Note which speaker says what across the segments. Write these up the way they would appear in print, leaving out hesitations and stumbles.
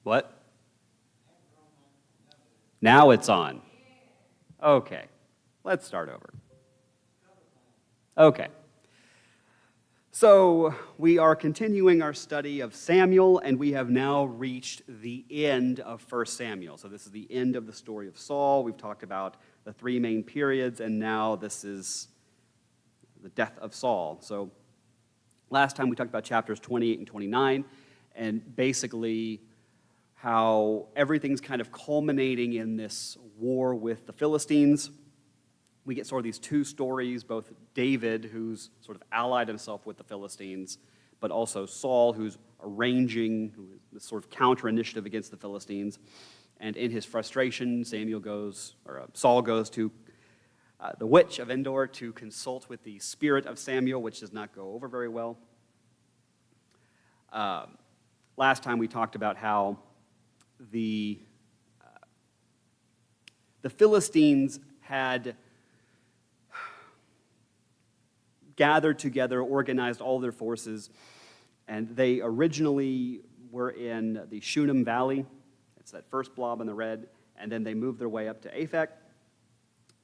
Speaker 1: What? Now it's on. Okay, let's start over. Okay. So we are continuing our study of Samuel, and we have now reached the end of 1 Samuel. So this is the end of the story of Saul. We've talked about the three main periods, and now this is the death of Saul. So last time we talked about chapters 28 and 29, and basically how everything's kind of culminating in this war with the Philistines. We get sort of these two stories, both David, who's sort of allied himself with the Philistines, but also Saul, who's arranging this sort of counter-initiative against the Philistines. And in his frustration, Saul goes to the witch of Endor to consult with the spirit of Samuel, which does not go over very well. Last time we talked about how the Philistines had gathered together, organized all their forces, and they originally were in the Shunem Valley. It's that first blob in the red, and then they moved their way up to Aphek.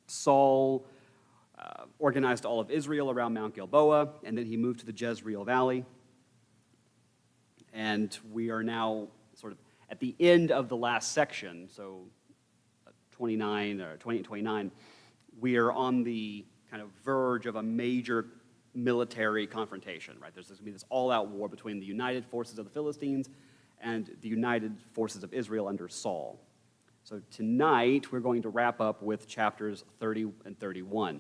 Speaker 1: Saul organized all of Israel around Mount Gilboa, and then he moved to the Jezreel Valley. And we are now sort of at the end of the last section, so 28 and 29, we are on the kind of verge of a major military confrontation, right? There's going to be this all-out war between the united forces of the Philistines and the united forces of Israel under Saul. So tonight, we're going to wrap up with chapters 30 and 31.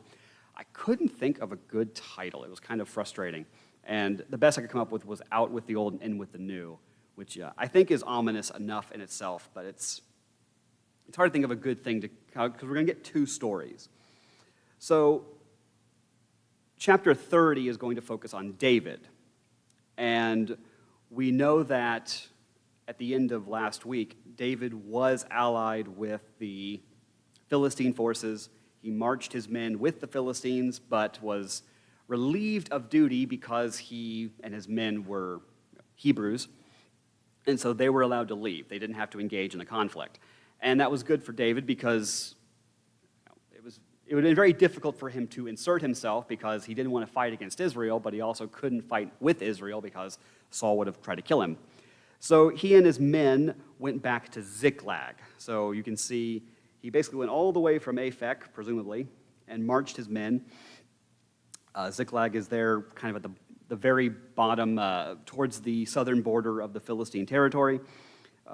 Speaker 1: I couldn't think of a good title. It was kind of frustrating. And the best I could come up with was Out with the Old and In with the New, which I think is ominous enough in itself, but it's hard to think of a good thing because we're going to get two stories. So chapter 30 is going to focus on David. And we know that at the end of last week, David was allied with the Philistine forces. He marched his men with the Philistines, but was relieved of duty because he and his men were Hebrews. And so they were allowed to leave. They didn't have to engage in a conflict. And that was good for David because it would have been very difficult for him to insert himself because he didn't want to fight against Israel, but he also couldn't fight with Israel because Saul would have tried to kill him. So he and his men went back to Ziklag. So you can see he basically went all the way from Aphek, presumably, and marched his men. Ziklag is there kind of at the very bottom, towards the southern border of the Philistine territory.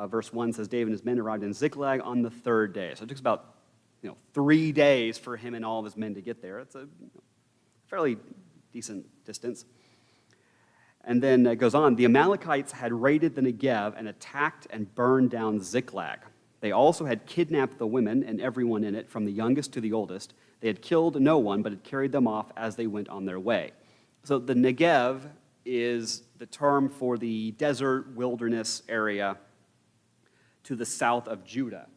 Speaker 1: Verse 1 says, David and his men arrived in Ziklag on the third day. So it took about 3 days for him and all of his men to get there. It's a fairly decent distance. And then it goes on, the Amalekites had raided the Negev and attacked and burned down Ziklag. They also had kidnapped the women and everyone in it, from the youngest to the oldest. They had killed no one, but had carried them off as they went on their way. So the Negev is the term for the desert wilderness area to the south of Judah.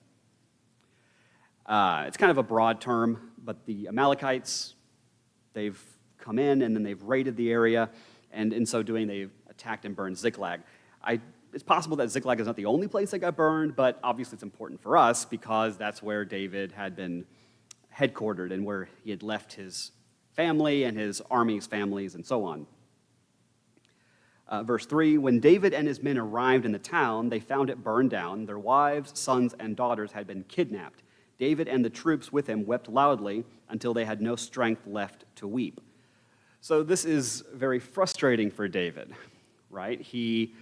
Speaker 1: It's kind of a broad term, but the Amalekites, they've come in and then they've raided the area, and in so doing, they've attacked and burned Ziklag. It's possible that Ziklag is not the only place that got burned, but obviously it's important for us because that's where David had been headquartered and where he had left his family and his army's families and so on. Verse 3, when David and his men arrived in the town, they found it burned down. Their wives, sons, and daughters had been kidnapped. David and the troops with him wept loudly until they had no strength left to weep. So this is very frustrating for David, right? He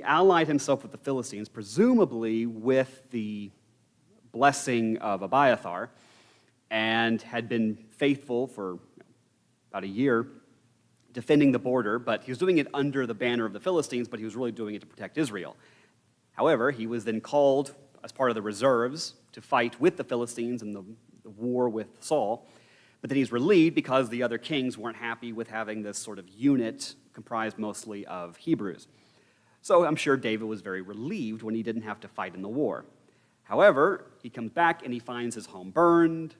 Speaker 1: allied himself with the Philistines, presumably with the blessing of Abiathar, and had been faithful for about a year defending the border, but he was doing it under the banner of the Philistines, but he was really doing it to protect Israel. However, he was then called as part of the reserves to fight with the Philistines in the war with Saul, but then he's relieved because the other kings weren't happy with having this sort of unit comprised mostly of Hebrews. So I'm sure David was very relieved when he didn't have to fight in the war. However, he comes back and he finds his home burned,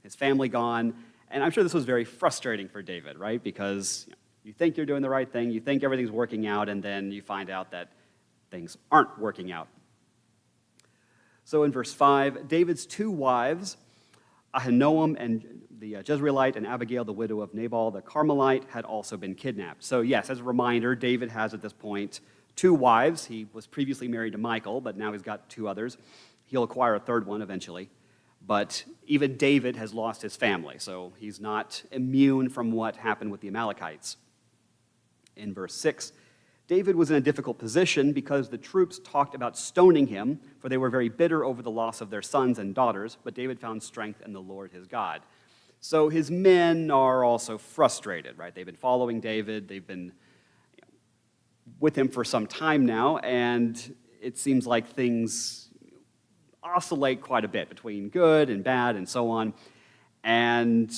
Speaker 1: his family gone, and I'm sure this was very frustrating for David, right? Because You think you're doing the right thing, you think everything's working out, and then you find out that things aren't working out. So in verse 5, David's two wives, Ahinoam and the Jezreelite, and Abigail, the widow of Nabal the Carmelite, had also been kidnapped. So yes, as a reminder, David has at this point two wives. He was previously married to Michal, but now he's got two others. He'll acquire a third one eventually. But even David has lost his family, so he's not immune from what happened with the Amalekites. In verse 6, David was in a difficult position because the troops talked about stoning him, for they were very bitter over the loss of their sons and daughters, but David found strength in the Lord his God. So his men are also frustrated, right? They've been following David, they've been with him for some time now, and it seems like things oscillate quite a bit between good and bad and so on. And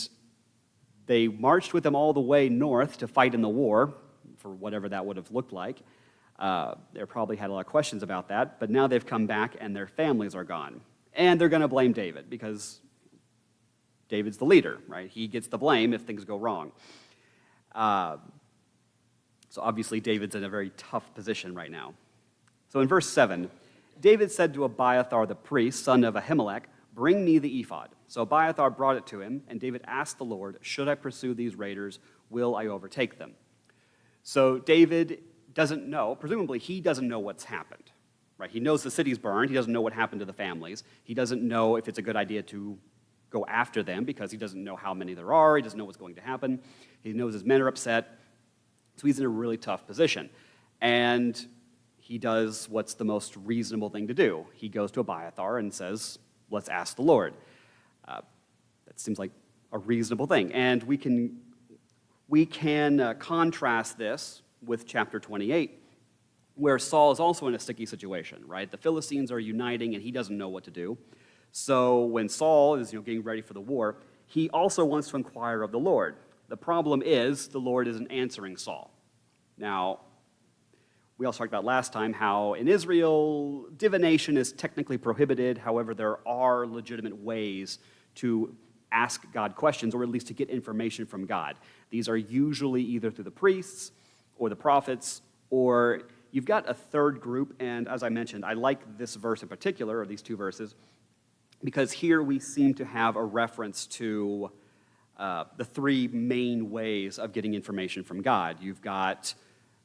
Speaker 1: they marched with him all the way north to fight in the war, for whatever that would have looked like. They probably had a lot of questions about that, but now they've come back and their families are gone. And they're going to blame David because David's the leader, right? He gets the blame if things go wrong. So obviously David's in a very tough position right now. So in verse 7, David said to Abiathar the priest, son of Ahimelech, "Bring me the ephod." So Abiathar brought it to him, and David asked the Lord, "Should I pursue these raiders? Will I overtake them?" So David doesn't know, presumably he doesn't know what's happened, right? He knows the city's burned. He doesn't know what happened to the families. He doesn't know if it's a good idea to go after them because he doesn't know how many there are. He doesn't know what's going to happen. He knows his men are upset. So he's in a really tough position. And he does what's the most reasonable thing to do. He goes to Abiathar and says, "Let's ask the Lord." That seems like a reasonable thing. And we can contrast this with chapter 28, where Saul is also in a sticky situation, right? The Philistines are uniting, and he doesn't know what to do. So when Saul is getting ready for the war, he also wants to inquire of the Lord. The problem is the Lord isn't answering Saul. Now, we also talked about last time how in Israel, divination is technically prohibited. However, there are legitimate ways to ask God questions, or at least to get information from God. These are usually either through the priests or the prophets, or you've got a third group. And as I mentioned, I like this verse in particular, or these two verses, because here we seem to have a reference to the three main ways of getting information from God. You've got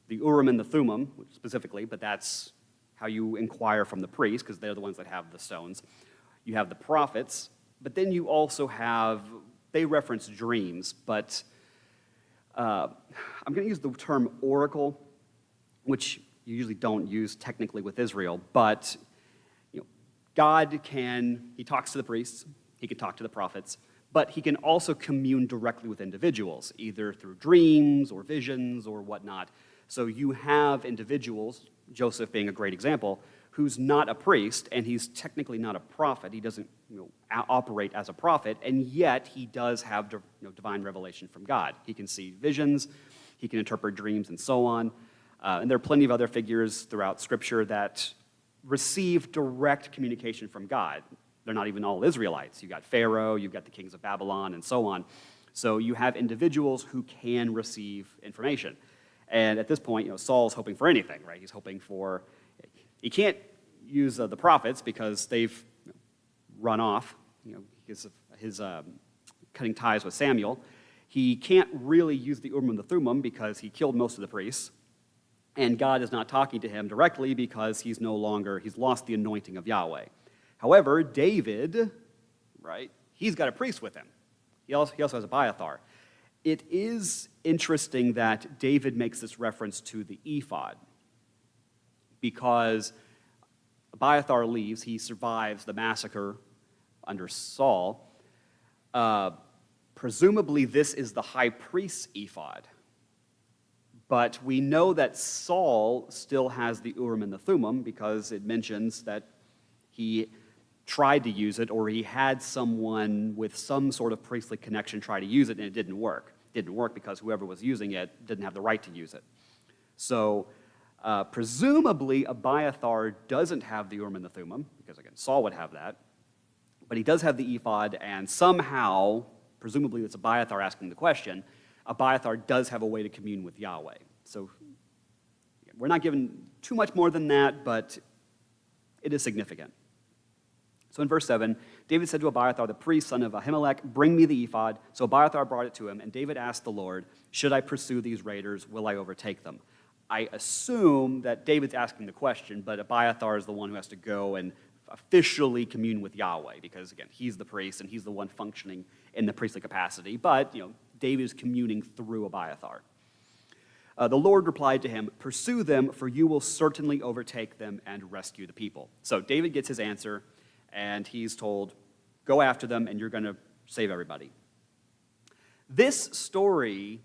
Speaker 1: the Urim and the Thummim, specifically, but that's how you inquire from the priests, because they're the ones that have the stones. You have the prophets, but then you also have, they reference dreams, but I'm going to use the term oracle, which you usually don't use technically with Israel, but God he talks to the priests, he can talk to the prophets, but he can also commune directly with individuals, either through dreams or visions or whatnot. So you have individuals, Joseph being a great example, who's not a priest, and he's technically not a prophet. He doesn't operate as a prophet, and yet he does have divine revelation from God. He can see visions, he can interpret dreams, and so on. And there are plenty of other figures throughout Scripture that receive direct communication from God. They're not even all Israelites. You've got Pharaoh, you've got the kings of Babylon, and so on. So you have individuals who can receive information. And at this point, Saul's hoping for anything, right? He's hoping for, he can't use the prophets because they've run off, because of his cutting ties with Samuel. He can't really use the Urim and the Thummim because he killed most of the priests. And God is not talking to him directly because he's lost the anointing of Yahweh. However, David, right, he's got a priest with him. He also has Abiathar. It is interesting that David makes this reference to the ephod because Abiathar leaves. He survives the massacre under Saul. Presumably, this is the high priest's ephod. But we know that Saul still has the Urim and the Thummim because it mentions that he tried to use it, or he had someone with some sort of priestly connection try to use it, and it didn't work. It didn't work because whoever was using it didn't have the right to use it. So presumably Abiathar doesn't have the Urim and the Thummim, because again, Saul would have that. But he does have the ephod, and somehow, presumably it's Abiathar asking the question, Abiathar does have a way to commune with Yahweh. So we're not given too much more than that, but it is significant. So in verse 7, David said to Abiathar, the priest, son of Ahimelech, bring me the ephod. So Abiathar brought it to him, and David asked the Lord, should I pursue these raiders? Will I overtake them? I assume that David's asking the question, but Abiathar is the one who has to go and officially commune with Yahweh, because, again, he's the priest, and he's the one functioning in the priestly capacity. But, David is communing through Abiathar. The Lord replied to him, pursue them, for you will certainly overtake them and rescue the people. So David gets his answer, and he's told, go after them, and you're going to save everybody. This story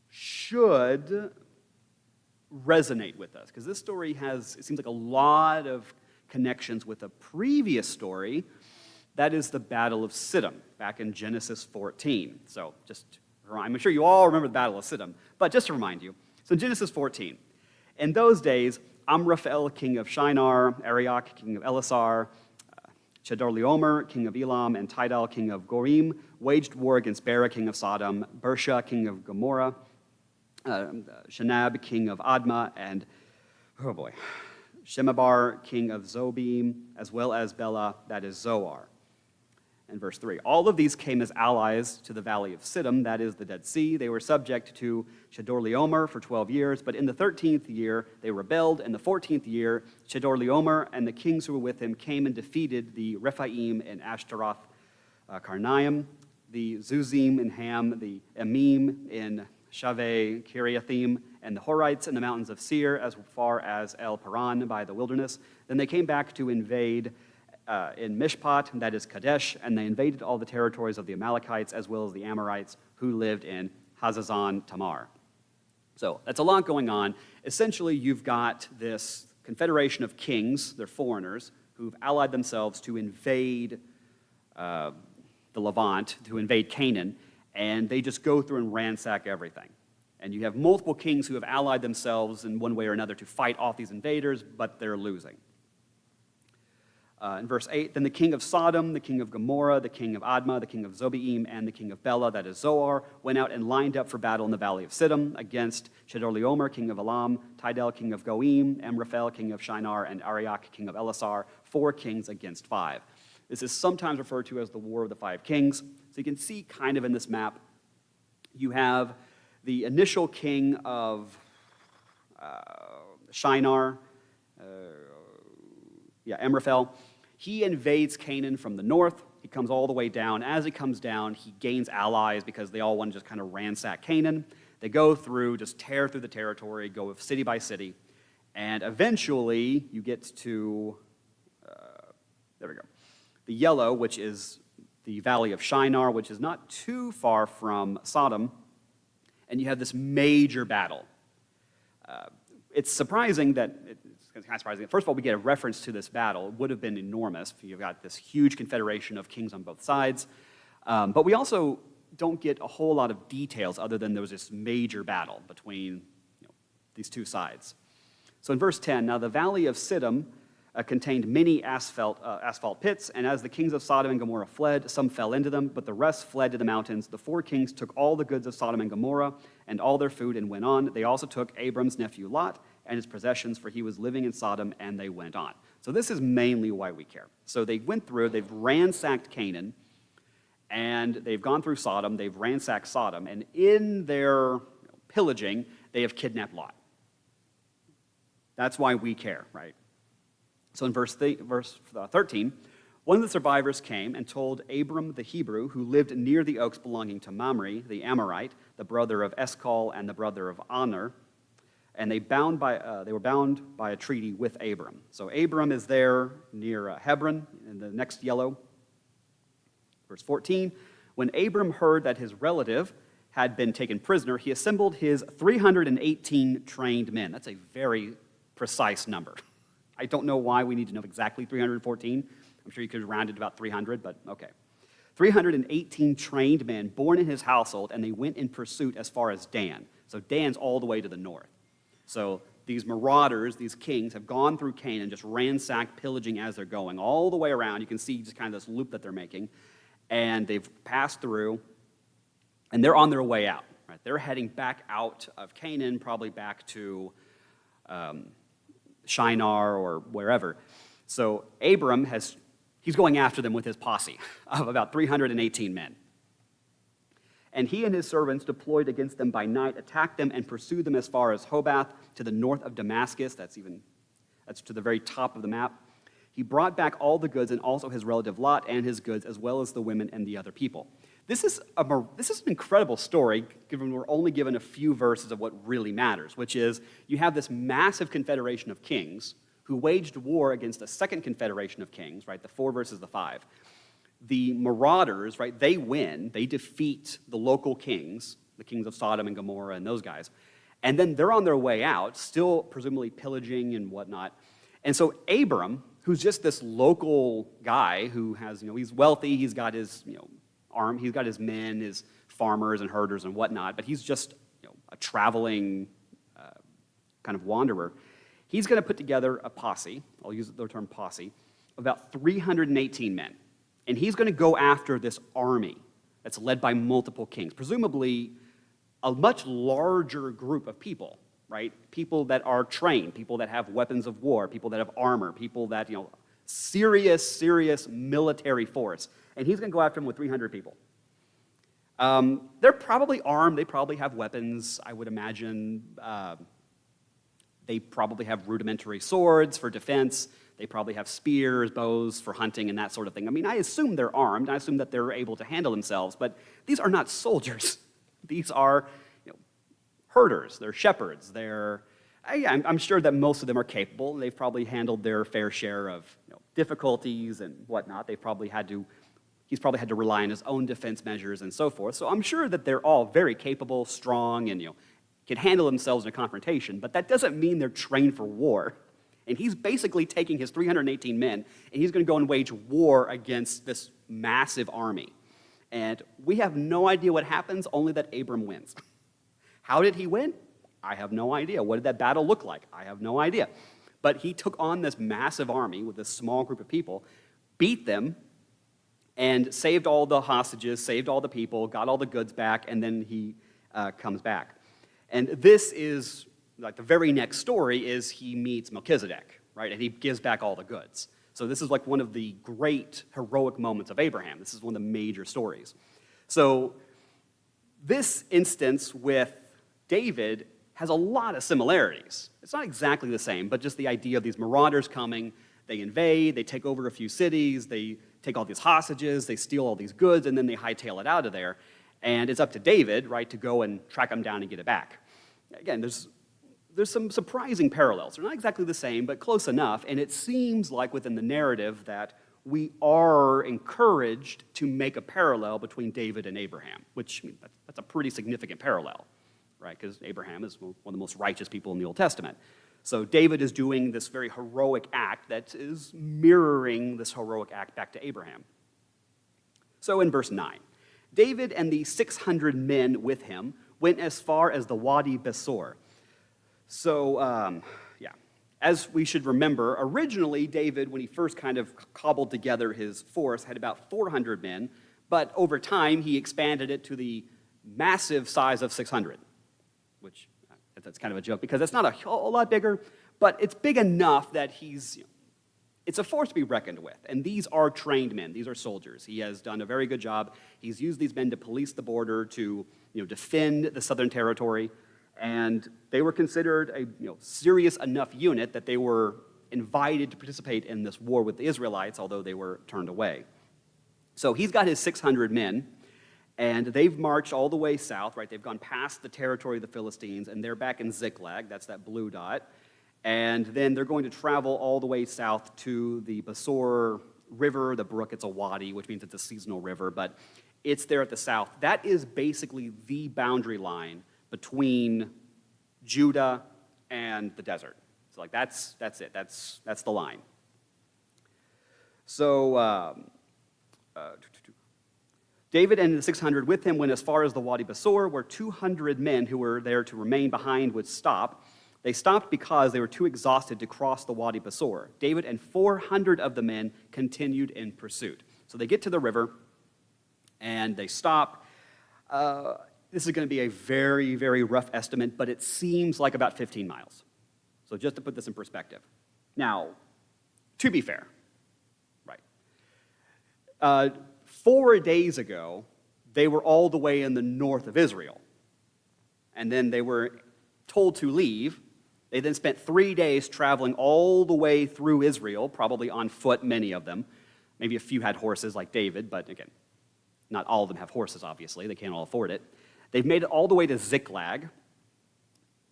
Speaker 1: should resonate with us, because this story it seems like a lot of connections with a previous story, that is the Battle of Siddim, back in Genesis 14. So I'm sure you all remember the Battle of Siddim, but just to remind you, so Genesis 14, in those days, Amraphel, king of Shinar, Arioch, king of Elasar, Chedorlaomer, king of Elam, and Tidal, king of Gorim, waged war against Bera, king of Sodom, Bersha, king of Gomorrah, Shenab, king of Admah, and, Shemabar, king of Zobim, as well as Bela, that is Zoar. And verse 3, all of these came as allies to the valley of Siddim, that is the Dead Sea. They were subject to Chedorlaomer for 12 years, but in the 13th year they rebelled. In the 14th year, Chedorlaomer and the kings who were with him came and defeated the Rephaim in Ashtaroth Karnaim, the Zuzim in Ham, the Emim in Shaveh Kiriathim, and the Horites in the mountains of Seir as far as El Paran by the wilderness. Then they came back to invade in Mishpat, that is Kadesh, and they invaded all the territories of the Amalekites as well as the Amorites who lived in Hazazon Tamar. So that's a lot going on. Essentially, you've got this confederation of kings, they're foreigners, who've allied themselves to invade the Levant, to invade Canaan, and they just go through and ransack everything. And you have multiple kings who have allied themselves in one way or another to fight off these invaders, but they're losing. In verse 8, then the king of Sodom, the king of Gomorrah, the king of Admah, the king of Zobeim, and the king of Bela, that is Zoar, went out and lined up for battle in the valley of Siddim against Chedorlaomer, king of Elam, Tidal, king of Goim, Amraphel, king of Shinar, and Arioch, king of Elasar, 4 kings against 5. This is sometimes referred to as the War of the 5 Kings. So you can see kind of in this map, you have the initial king of Shinar, Amraphel. He invades Canaan from the north. He comes all the way down. As he comes down, he gains allies because they all want to just kind of ransack Canaan. They go through, just tear through the territory, go city by city, and eventually you get to, the yellow, which is the valley of Shinar, which is not too far from Sodom, and you have this major battle. It's surprising that, it's kind of surprising. First of all, we get a reference to this battle. It would have been enormous. You've got this huge confederation of kings on both sides. But we also don't get a whole lot of details other than there was this major battle between these two sides. So in verse 10, now the valley of Siddim contained many asphalt pits, and as the kings of Sodom and Gomorrah fled, some fell into them, but the rest fled to the mountains. The 4 kings took all the goods of Sodom and Gomorrah and all their food and went on. They also took Abram's nephew Lot and his possessions, for he was living in Sodom, and they went on. So this is mainly why we care. So they went through, they've ransacked Canaan, and they've gone through Sodom, they've ransacked Sodom, and in their pillaging, they have kidnapped Lot. That's why we care, right? So in verse 13, one of the survivors came and told Abram the Hebrew, who lived near the oaks belonging to Mamre, the Amorite, the brother of Eshcol and the brother of Aner, and they were bound by a treaty with Abram. So Abram is there near Hebron, in the next yellow. Verse 14, when Abram heard that his relative had been taken prisoner, he assembled his 318 trained men. That's a very precise number. I don't know why we need to know exactly 314. I'm sure you could round it to about 300, but okay. 318 trained men born in his household, and they went in pursuit as far as Dan. So Dan's all the way to the north. So these marauders, these kings, have gone through Canaan, just ransacked, pillaging as they're going, all the way around. You can see just kind of this loop that they're making. And they've passed through, and they're on their way out. Right? Right? They're heading back out of Canaan, probably back to Shinar or wherever. So Abram he's going after them with his posse of about 318 men. And he and his servants deployed against them by night, attacked them, and pursued them as far as Hobath to the north of Damascus. That's to the very top of the map. He brought back all the goods and also his relative Lot and his goods, as well as the women and the other people. This is an incredible story, given we're only given a few verses of what really matters, which is you have this massive confederation of kings who waged war against a second confederation of kings, right, the 4 versus the 5. The marauders, right, they win. They defeat the local kings, the kings of Sodom and Gomorrah and those guys. And then they're on their way out, still presumably pillaging and whatnot. And so Abram, who's just this local guy who has, he's wealthy, he's got his, he's got his men, his farmers and herders and whatnot, but he's just, a traveling kind of wanderer. He's going to put together a posse, I'll use the term posse, of about 318 men. And he's going to go after this army that's led by multiple kings, presumably a much larger group of people, right? People that are trained, people that have weapons of war, people that have armor, people that, serious military force. And he's going to go after them with 300 people. They're probably armed. They probably have weapons, I would imagine. They probably have rudimentary swords for defense. They probably have spears, bows for hunting, and that sort of thing. I mean, I assume they're armed. I assume that they're able to handle themselves, but these are not soldiers. These are herders. They're shepherds. I'm sure that most of them are capable. They've probably handled their fair share of difficulties and whatnot. He's probably had to rely on his own defense measures and so forth. So I'm sure that they're all very capable, strong, and can handle themselves in a confrontation. But that doesn't mean they're trained for war. And he's basically taking his 318 men, and he's going to go and wage war against this massive army. And we have no idea what happens, only that Abram wins. How did he win? I have no idea. What did that battle look like? I have no idea. But he took on this massive army with this small group of people, beat them, and saved all the hostages, saved all the people, got all the goods back, and then he comes back. And this is, like, the very next story is he meets Melchizedek, right? And he gives back all the goods. So this is like one of the great heroic moments of Abraham. This is one of the major stories. So this instance with David has a lot of similarities. It's not exactly the same, but just the idea of these marauders coming, they invade, they take over a few cities, they take all these hostages, they steal all these goods, and then they hightail it out of there. And it's up to David, right, to go and track them down and get it back. Again, there's some surprising parallels. They're not exactly the same, but close enough. And it seems like within the narrative that we are encouraged to make a parallel between David and Abraham, which that's a pretty significant parallel, right? Because Abraham is one of the most righteous people in the Old Testament. So David is doing this very heroic act that is mirroring this heroic act back to Abraham. So in verse 9, David and the 600 men with him went as far as the Wadi Besor. So, as we should remember, originally David, when he first kind of cobbled together his force, had about 400 men, but over time he expanded it to the massive size of 600, which that's kind of a joke because it's not a whole lot bigger, but it's big enough that it's a force to be reckoned with. And these are trained men. These are soldiers. He has done a very good job. He's used these men to police the border, to defend the southern territory. And they were considered a serious enough unit that they were invited to participate in this war with the Israelites, although they were turned away. So he's got his 600 men, and they've marched all the way south, right? They've gone past the territory of the Philistines, and they're back in Ziklag. That's that blue dot. And then they're going to travel all the way south to the Besor River, the brook. It's a wadi, which means it's a seasonal river, but it's there at the south. That is basically the boundary line between Judah and the desert. So that's it. That's the line. So David and the 600 with him went as far as the Wadi Besor, where 200 men who were there to remain behind would stop. They stopped because they were too exhausted to cross the Wadi Besor. David and 400 of the men continued in pursuit. So they get to the river, and they stop. This is going to be a very, very rough estimate, but it seems like about 15 miles. So just to put this in perspective. Now, to be fair, right, 4 days ago, they were all the way in the north of Israel. And then they were told to leave. They then spent 3 days traveling all the way through Israel, probably on foot, many of them. Maybe a few had horses like David, but again, not all of them have horses, obviously. They can't all afford it. They've made it all the way to Ziklag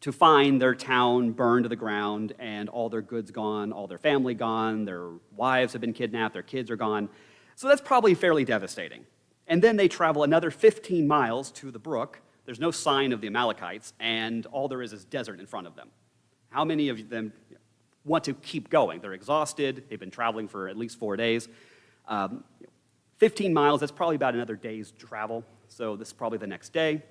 Speaker 1: to find their town burned to the ground and all their goods gone, all their family gone, their wives have been kidnapped, their kids are gone. So that's probably fairly devastating. And then they travel another 15 miles to the brook. There's no sign of the Amalekites, and all there is desert in front of them. How many of them want to keep going? They're exhausted. They've been traveling for at least 4 days. 15 miles, that's probably about another day's travel. So this is probably the next day.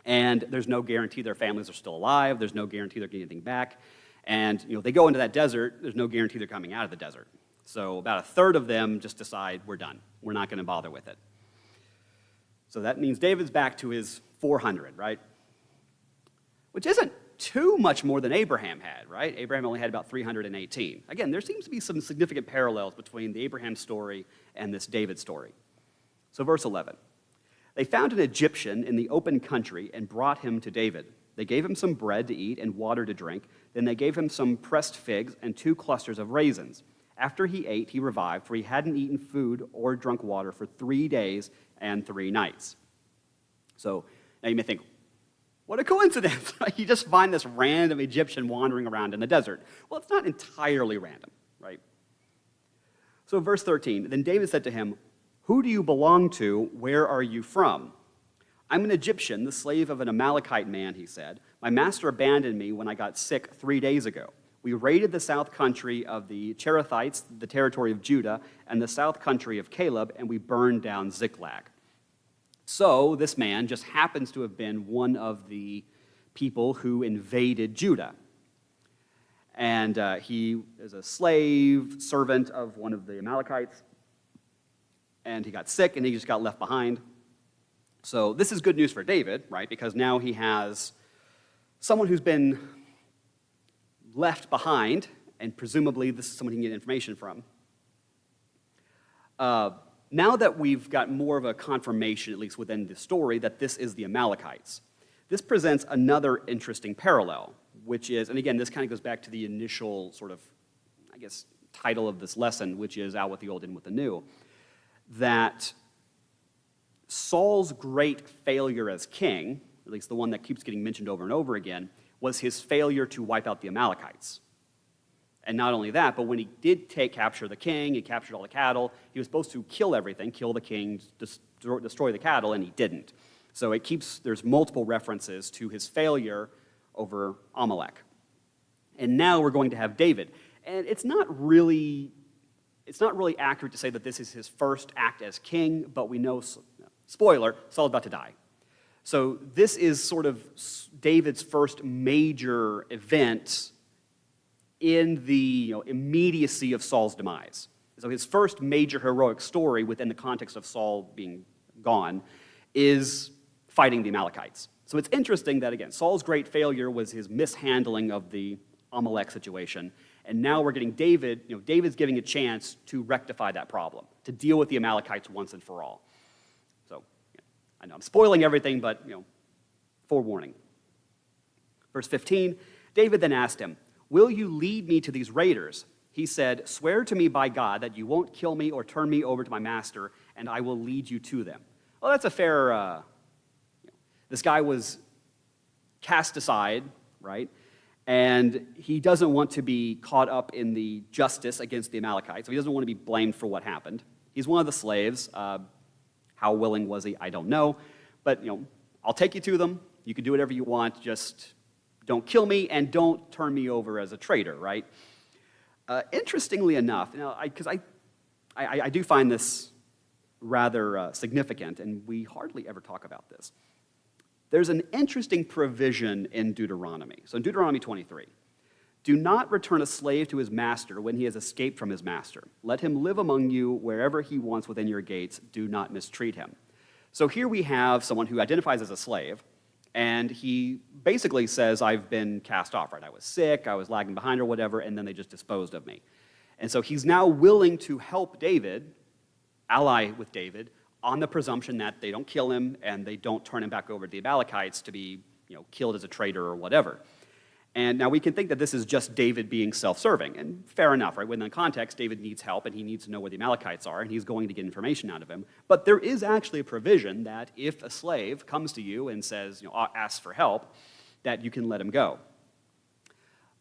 Speaker 1: And there's no guarantee their families are still alive. There's no guarantee they're getting anything back. And they go into that desert, there's no guarantee they're coming out of the desert. So about a third of them just decide, we're done. We're not going to bother with it. So that means David's back to his 400, right? Which isn't too much more than Abraham had, right? Abraham only had about 318. Again, there seems to be some significant parallels between the Abraham story and this David story. So verse 11. They found an Egyptian in the open country and brought him to David. They gave him some bread to eat and water to drink. Then they gave him some pressed figs and 2 clusters of raisins. After he ate, he revived, for he hadn't eaten food or drunk water for 3 days and 3 nights. So now you may think, what a coincidence. You just find this random Egyptian wandering around in the desert. Well, it's not entirely random, right? So verse 13, then David said to him, who do you belong to? Where are you from? I'm an Egyptian, the slave of an Amalekite man, he said. My master abandoned me when I got sick 3 days ago. We raided the south country of the Cherethites, the territory of Judah, and the south country of Caleb, and we burned down Ziklag. So this man just happens to have been one of the people who invaded Judah. And he is a slave, servant of one of the Amalekites. And he got sick, and he just got left behind. So this is good news for David, right? Because now he has someone who's been left behind, and presumably this is someone he can get information from. Now that we've got more of a confirmation, at least within the story, that this is the Amalekites, this presents another interesting parallel, which is, and again, this kind of goes back to the initial sort of, I guess, title of this lesson, which is Out with the Old, In with the New, that Saul's great failure as king, at least the one that keeps getting mentioned over and over again, was his failure to wipe out the Amalekites. And not only that, but when he did capture the king, he captured all the cattle, he was supposed to kill everything, kill the king, destroy the cattle, and he didn't. So there's multiple references to his failure over Amalek. And now we're going to have David. And it's not really accurate to say that this is his first act as king, but we know, spoiler, Saul's about to die. So this is sort of David's first major event in the immediacy of Saul's demise. So his first major heroic story within the context of Saul being gone is fighting the Amalekites. So it's interesting that, again, Saul's great failure was his mishandling of the Amalek situation, and now we're getting David, David's giving a chance to rectify that problem, to deal with the Amalekites once and for all. So, I know I'm spoiling everything, but, forewarning. Verse 15, David then asked him, will you lead me to these raiders? He said, swear to me by God that you won't kill me or turn me over to my master, and I will lead you to them. Well, that's a fair, this guy was cast aside, right? And he doesn't want to be caught up in the justice against the Amalekites, so he doesn't want to be blamed for what happened. He's one of the slaves. How willing was he? I don't know. But, I'll take you to them. You can do whatever you want. Just don't kill me and don't turn me over as a traitor, right? Interestingly enough, because I do find this rather significant, and we hardly ever talk about this. There's an interesting provision in Deuteronomy. So in Deuteronomy 23, do not return a slave to his master when he has escaped from his master. Let him live among you wherever he wants within your gates. Do not mistreat him. So here we have someone who identifies as a slave, and he basically says, I've been cast off, right? I was sick, I was lagging behind or whatever, and then they just disposed of me. And so he's now willing to help David, ally with David, on the presumption that they don't kill him and they don't turn him back over to the Amalekites to be killed as a traitor or whatever. And now we can think that this is just David being self-serving, and fair enough, right? Within the context, David needs help, and he needs to know where the Amalekites are, and he's going to get information out of him. But there is actually a provision that if a slave comes to you and says, asks for help, that you can let him go.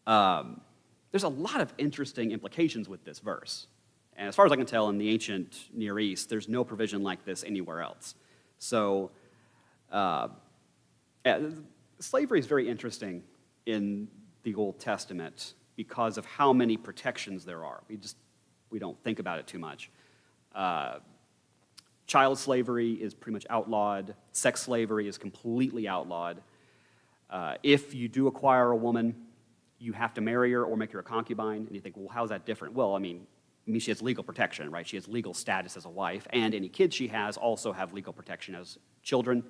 Speaker 1: There's a lot of interesting implications with this verse. And as far as I can tell, in the ancient Near East, there's no provision like this anywhere else. So slavery is very interesting in the Old Testament because of how many protections there are. We don't think about it too much. Child slavery is pretty much outlawed. Sex slavery is completely outlawed. If you do acquire a woman, you have to marry her or make her a concubine. And you think, well, how's that different? Well, I mean, she has legal protection, right? She has legal status as a wife, and any kids she has also have legal protection as children.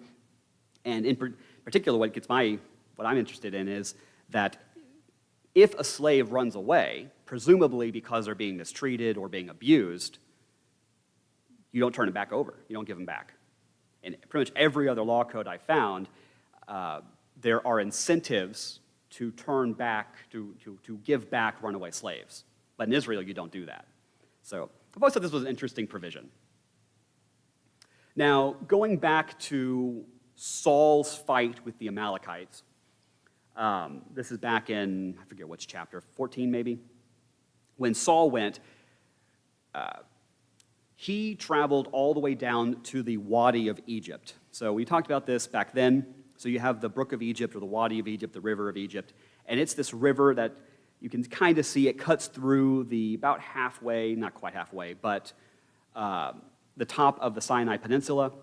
Speaker 1: And in particular, what I'm interested in is that if a slave runs away, presumably because they're being mistreated or being abused, you don't turn him back over. You don't give him back. In pretty much every other law code I found, there are incentives to turn back, to give back runaway slaves. But in Israel, you don't do that. So I've always thought this was an interesting provision. Now, going back to Saul's fight with the Amalekites, this is back in, I forget which chapter, 14 maybe? When Saul went, he traveled all the way down to the Wadi of Egypt. So we talked about this back then. So you have the Brook of Egypt, or the Wadi of Egypt, the River of Egypt, and it's this river that you can kind of see it cuts through about halfway, not quite halfway, but the top of the Sinai Peninsula.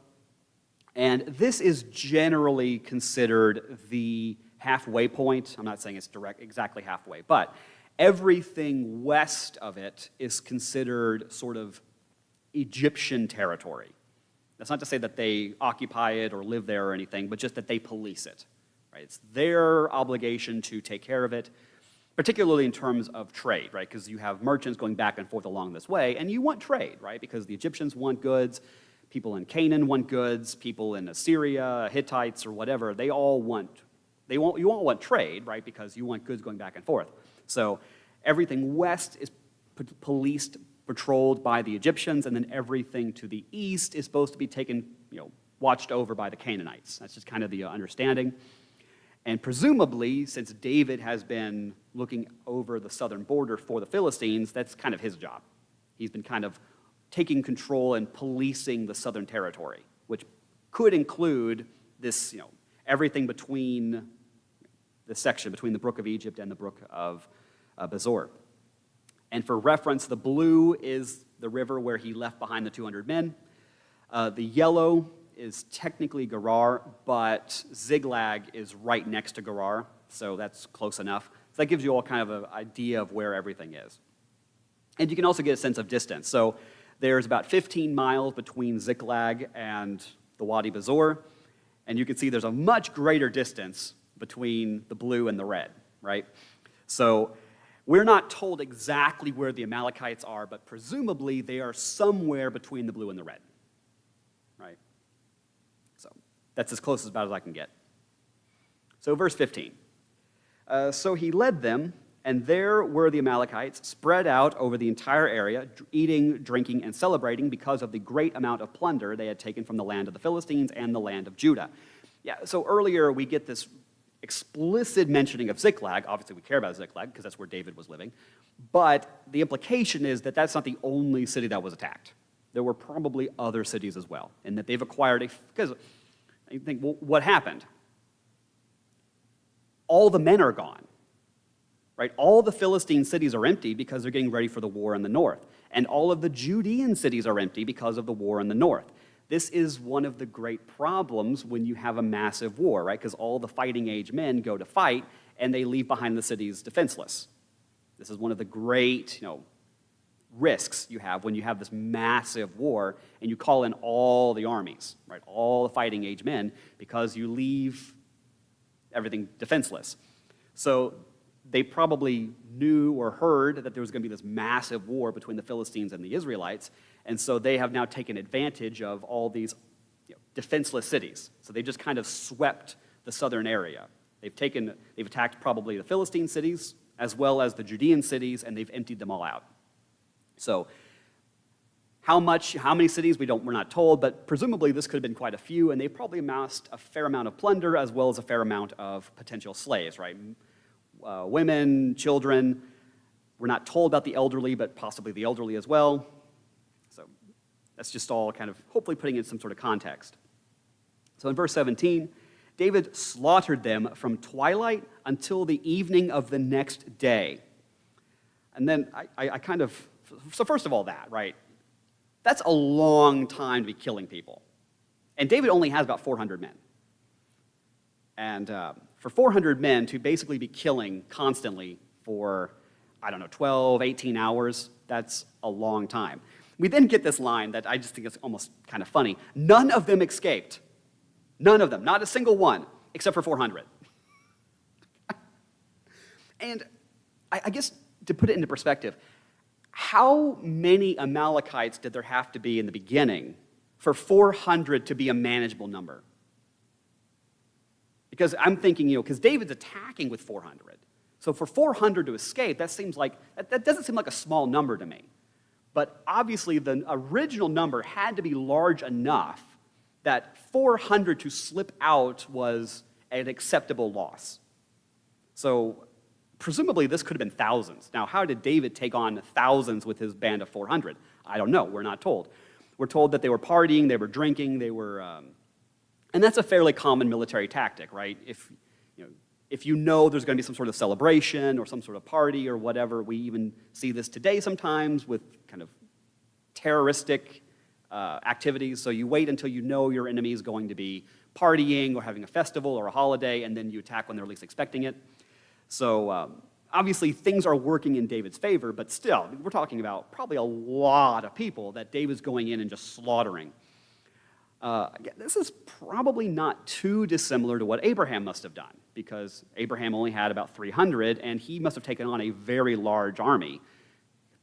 Speaker 1: And this is generally considered the halfway point. I'm not saying it's exactly halfway, but everything west of it is considered sort of Egyptian territory. That's not to say that they occupy it or live there or anything, but just that they police it. Right? It's their obligation to take care of it, particularly in terms of trade, right? Because you have merchants going back and forth along this way, and you want trade, right? Because the Egyptians want goods, people in Canaan want goods, people in Assyria, Hittites, or whatever, you all want trade, right? Because you want goods going back and forth. So everything west is policed, patrolled by the Egyptians, and then everything to the east is supposed to be taken, watched over by the Canaanites. That's just kind of the understanding. And presumably, since David has been looking over the southern border for the Philistines, that's kind of his job. He's been kind of taking control and policing the southern territory, which could include this, everything between the section between the Brook of Egypt and the Brook of Besor. And for reference, the blue is the river where he left behind the 200 men. The yellow is technically Gerar, but Ziklag is right next to Gerar, so that's close enough. So that gives you all kind of an idea of where everything is. And you can also get a sense of distance. So there's about 15 miles between Ziklag and the Wadi Besor, and you can see there's a much greater distance between the blue and the red, right? So we're not told exactly where the Amalekites are, but presumably they are somewhere between the blue and the red, right? So that's as close about as I can get. So verse 15. So he led them, and there were the Amalekites spread out over the entire area, eating, drinking, and celebrating because of the great amount of plunder they had taken from the land of the Philistines and the land of Judah. Yeah, so earlier we get this explicit mentioning of Ziklag. Obviously, we care about Ziklag because that's where David was living. But the implication is that that's not the only city that was attacked. There were probably other cities as well, and that they've acquired because you think, well, what happened? All the men are gone, right? All the Philistine cities are empty because they're getting ready for the war in the north. And all of the Judean cities are empty because of the war in the north. This is one of the great problems when you have a massive war, right? Because all the fighting age men go to fight, and they leave behind the cities defenseless. This is one of the great, risks you have when you have this massive war and you call in all the armies, right, all the fighting age men, because you leave everything defenseless. So they probably knew or heard that there was going to be this massive war between the Philistines and the Israelites, and so they have now taken advantage of all these defenseless cities. So they just kind of swept the southern area. They've attacked probably the Philistine cities as well as the Judean cities, and they've emptied them all out. So how many cities, we're not told, but presumably this could have been quite a few, and they probably amassed a fair amount of plunder as well as a fair amount of potential slaves, right? Women, children. We're not told about the elderly, but possibly the elderly as well. So that's just all kind of hopefully putting in some sort of context. So in verse 17, David slaughtered them from twilight until the evening of the next day. And then so first of all right? That's a long time to be killing people. And David only has about 400 men. And for 400 men to basically be killing constantly for, 12, 18 hours, that's a long time. We then get this line that I just think is almost kind of funny. None of them escaped. None of them, not a single one, except for 400. And I guess to put it into perspective, how many Amalekites did there have to be in the beginning for 400 to be a manageable number? Because I'm thinking, because David's attacking with 400. So for 400 to escape, that doesn't seem like a small number to me. But obviously the original number had to be large enough that 400 to slip out was an acceptable loss. So presumably this could have been thousands. Now, how did David take on thousands with his band of 400? I don't know. We're not told. We're told that they were partying, they were drinking, and that's a fairly common military tactic, right? If you know there's going to be some sort of celebration or some sort of party or whatever, we even see this today sometimes with kind of terroristic activities. So you wait until you know your enemy is going to be partying or having a festival or a holiday, and then you attack when they're least expecting it. So obviously things are working in David's favor, but still, we're talking about probably a lot of people that David's going in and just slaughtering. This is probably not too dissimilar to what Abraham must have done, because Abraham only had about 300, and he must have taken on a very large army.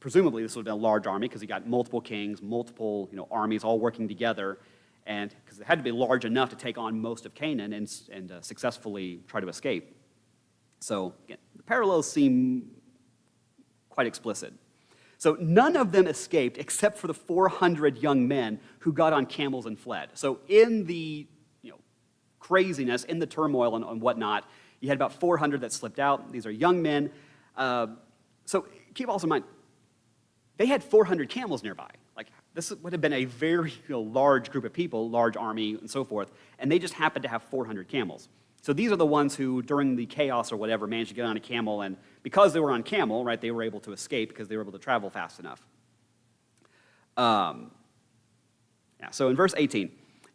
Speaker 1: Presumably, this would have been a large army because he got multiple kings, multiple armies all working together, and because it had to be large enough to take on most of Canaan and successfully try to escape. So again, the parallels seem quite explicit. So none of them escaped except for the 400 young men who got on camels and fled. So in the craziness, in the turmoil and whatnot, you had about 400 that slipped out. These are young men. So keep also in mind, they had 400 camels nearby. Like, this would have been a very large group of people, large army and so forth, and they just happened to have 400 camels. So these are the ones who, during the chaos or whatever, managed to get on a camel, and because they were on camel, right, they were able to escape because they were able to travel fast enough. So in verse 18,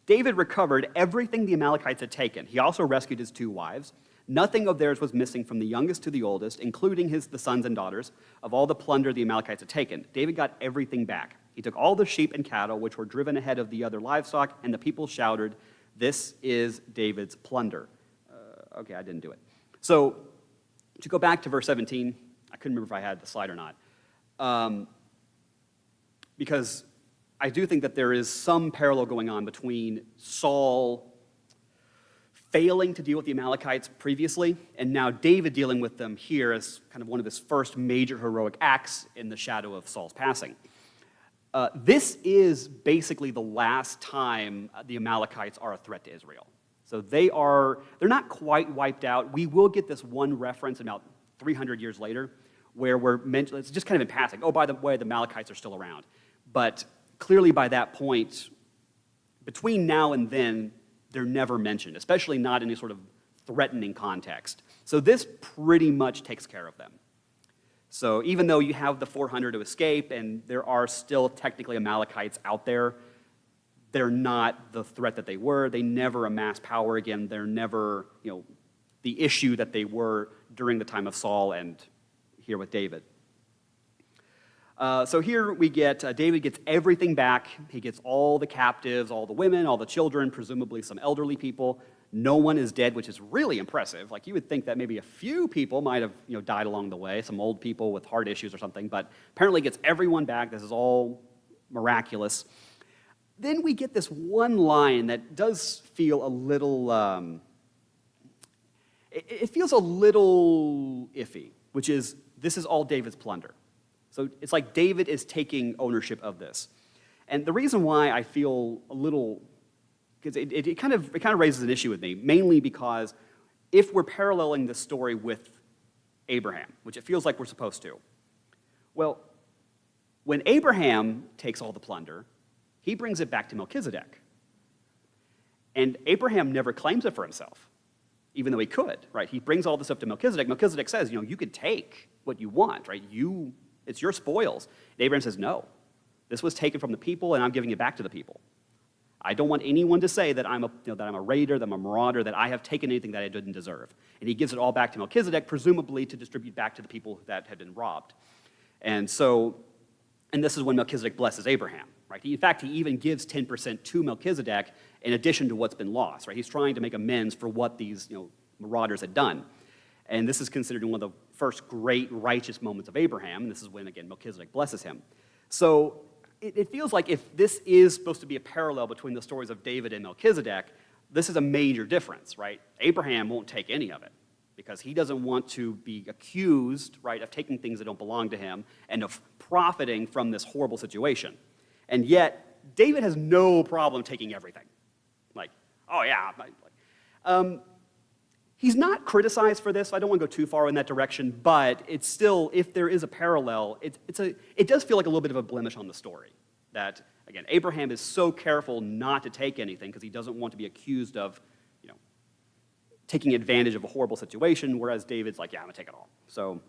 Speaker 1: David recovered everything the Amalekites had taken. He also rescued his 2 wives. Nothing of theirs was missing from the youngest to the oldest, including the sons and daughters, of all the plunder the Amalekites had taken. David got everything back. He took all the sheep and cattle which were driven ahead of the other livestock, and the people shouted, "This is David's plunder." Okay, I didn't do it. So to go back to verse 17, I couldn't remember if I had the slide or not, because I do think that there is some parallel going on between Saul failing to deal with the Amalekites previously, and now David dealing with them here as kind of one of his first major heroic acts in the shadow of Saul's passing. This is basically the last time the Amalekites are a threat to Israel. So they're not quite wiped out. We will get this one reference about 300 years later where it's just kind of in passing. Oh, by the way, the Amalekites are still around. But clearly by that point, between now and then, they're never mentioned, especially not in any sort of threatening context. So this pretty much takes care of them. So even though you have the 400 to escape, and there are still technically Amalekites out there, they're not the threat that they were. They never amass power again. They're never, the issue that they were during the time of Saul and here with David. So here we get, David gets everything back. He gets all the captives, all the women, all the children, presumably some elderly people. No one is dead, which is really impressive. Like, you would think that maybe a few people might have, died along the way, some old people with heart issues or something, but apparently gets everyone back. This is all miraculous. Then we get this one line that does feel a little, it feels a little iffy, which is, this is all David's plunder. So it's like David is taking ownership of this. And the reason why I feel a little, because it kind of raises an issue with me, mainly because if we're paralleling this story with Abraham, which it feels like we're supposed to, well, when Abraham takes all the plunder, he brings it back to Melchizedek. And Abraham never claims it for himself, even though he could, right? He brings all this up to Melchizedek. Melchizedek says, you could take what you want, right? It's your spoils. And Abraham says, no, this was taken from the people, and I'm giving it back to the people. I don't want anyone to say that I'm a raider, that I'm a marauder, that I have taken anything that I didn't deserve. And he gives it all back to Melchizedek, presumably to distribute back to the people that had been robbed. And this is when Melchizedek blesses Abraham, right? In fact, he even gives 10% to Melchizedek in addition to what's been lost, right? He's trying to make amends for what these marauders had done. And this is considered one of the first great righteous moments of Abraham. And this is when, again, Melchizedek blesses him. So it feels like if this is supposed to be a parallel between the stories of David and Melchizedek, this is a major difference, right? Abraham won't take any of it because he doesn't want to be accused, right, of taking things that don't belong to him and of profiting from this horrible situation. And yet, David has no problem taking everything. Like, oh yeah. He's not criticized for this, so I don't want to go too far in that direction, but it's still, if there is a parallel, it does feel like a little bit of a blemish on the story. That, again, Abraham is so careful not to take anything because he doesn't want to be accused of, taking advantage of a horrible situation, whereas David's like, yeah, I'm going to take it all. So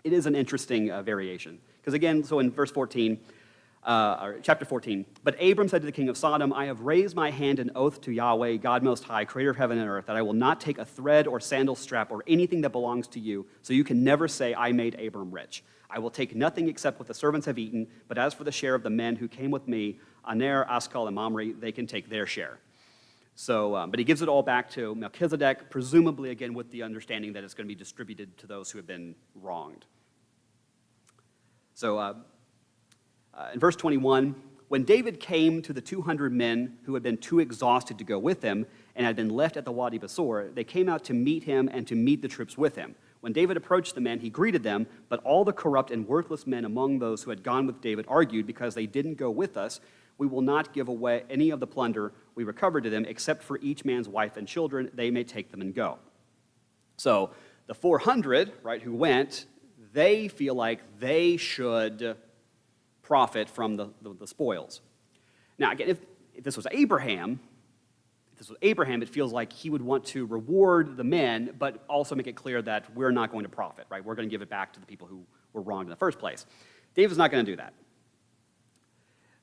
Speaker 1: it is an interesting variation. Because again, so in verse 14, or chapter 14, but Abram said to the king of Sodom, I have raised my hand in oath to Yahweh, God Most High, creator of heaven and earth, that I will not take a thread or sandal strap or anything that belongs to you, so you can never say, I made Abram rich. I will take nothing except what the servants have eaten, but as for the share of the men who came with me, Aner, Askal, and Mamre, they can take their share. So, but he gives it all back to Melchizedek, presumably, again, with the understanding that it's going to be distributed to those who have been wronged. So, in verse 21, when David came to the 200 men who had been too exhausted to go with him and had been left at the Wadi Besor, they came out to meet him and to meet the troops with him. When David approached the men, he greeted them, but all the corrupt and worthless men among those who had gone with David argued, because they didn't go with us, we will not give away any of the plunder we recovered to them, except for each man's wife and children. They may take them and go. So the 400, right, who went, they feel like they should profit from the spoils. Now, again, if this was Abraham, it feels like he would want to reward the men, but also make it clear that we're not going to profit, right? We're going to give it back to the people who were wronged in the first place. David's not going to do that.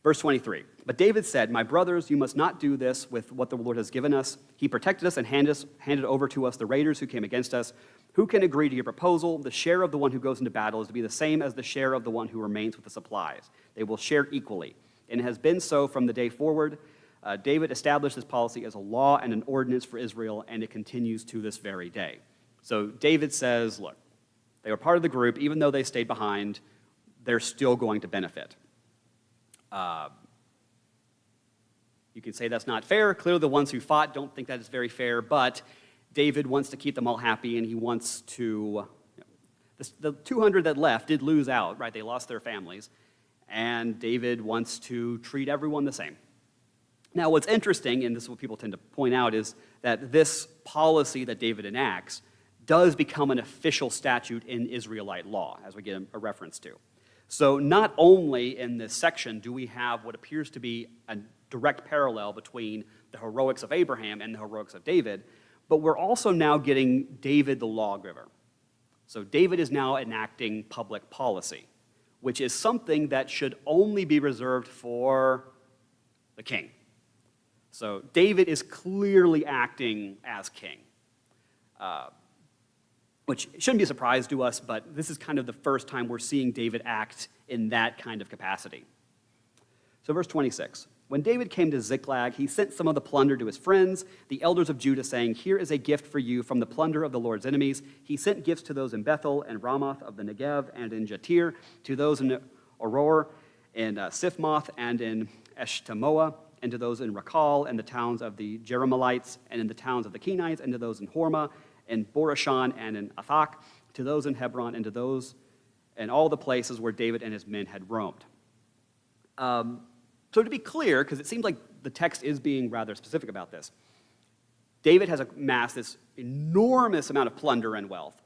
Speaker 1: Verse 23, but David said, my brothers, you must not do this with what the Lord has given us. He protected us and handed over to us the raiders who came against us. Who can agree to your proposal? The share of the one who goes into battle is to be the same as the share of the one who remains with the supplies. They will share equally. And it has been so from the day forward. David established this policy as a law and an ordinance for Israel, and it continues to this very day. So David says, look, they were part of the group. Even though they stayed behind, they're still going to benefit. You can say that's not fair. Clearly the ones who fought don't think that is very fair, but David wants to keep them all happy, and he wants to, the 200 that left did lose out, right? They lost their families, and David wants to treat everyone the same. Now, what's interesting, and this is what people tend to point out, is that this policy that David enacts does become an official statute in Israelite law, as we get a reference to. So not only in this section do we have what appears to be a direct parallel between the heroics of Abraham and the heroics of David, but we're also now getting David the lawgiver. So David is now enacting public policy, which is something that should only be reserved for the king. So David is clearly acting as king. which shouldn't be a surprise to us, but this is kind of the first time we're seeing David act in that kind of capacity. So verse 26, when David came to Ziklag, he sent some of the plunder to his friends, the elders of Judah, saying, "Here is a gift for you from the plunder of the Lord's enemies." He sent gifts to those in Bethel and Ramoth of the Negev and in Jatir, to those in Auror, in Sifmoth, and in Eshtemoa, and to those in Rakal, and the towns of the Jerahmeelites, and in the towns of the Kenites, and to those in Hormah, and Borashan, and in Athak, to those in Hebron, and to those in all the places where David and his men had roamed. So to be clear, because it seems like the text is being rather specific about this, David has amassed this enormous amount of plunder and wealth.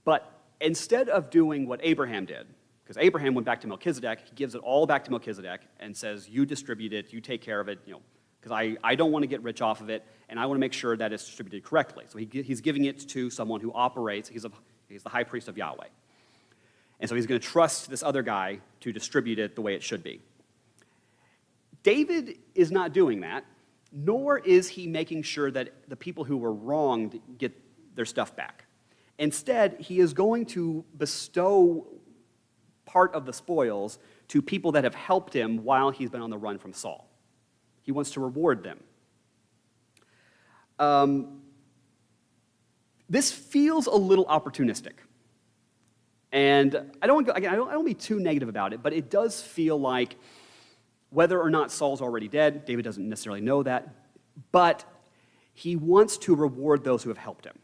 Speaker 1: But instead of doing what Abraham did, because Abraham went back to Melchizedek, he gives it all back to Melchizedek and says, you distribute it, you take care of it, because I don't want to get rich off of it, and I want to make sure that it's distributed correctly. So he's giving it to someone who operates, he's the high priest of Yahweh. And so he's going to trust this other guy to distribute it the way it should be. David is not doing that, nor is he making sure that the people who were wronged get their stuff back. Instead, he is going to bestow part of the spoils to people that have helped him while he's been on the run from Saul. He wants to reward them. This feels a little opportunistic. And I don't want to be too negative about it, but it does feel like whether or not Saul's already dead, David doesn't necessarily know that, but he wants to reward those who have helped him.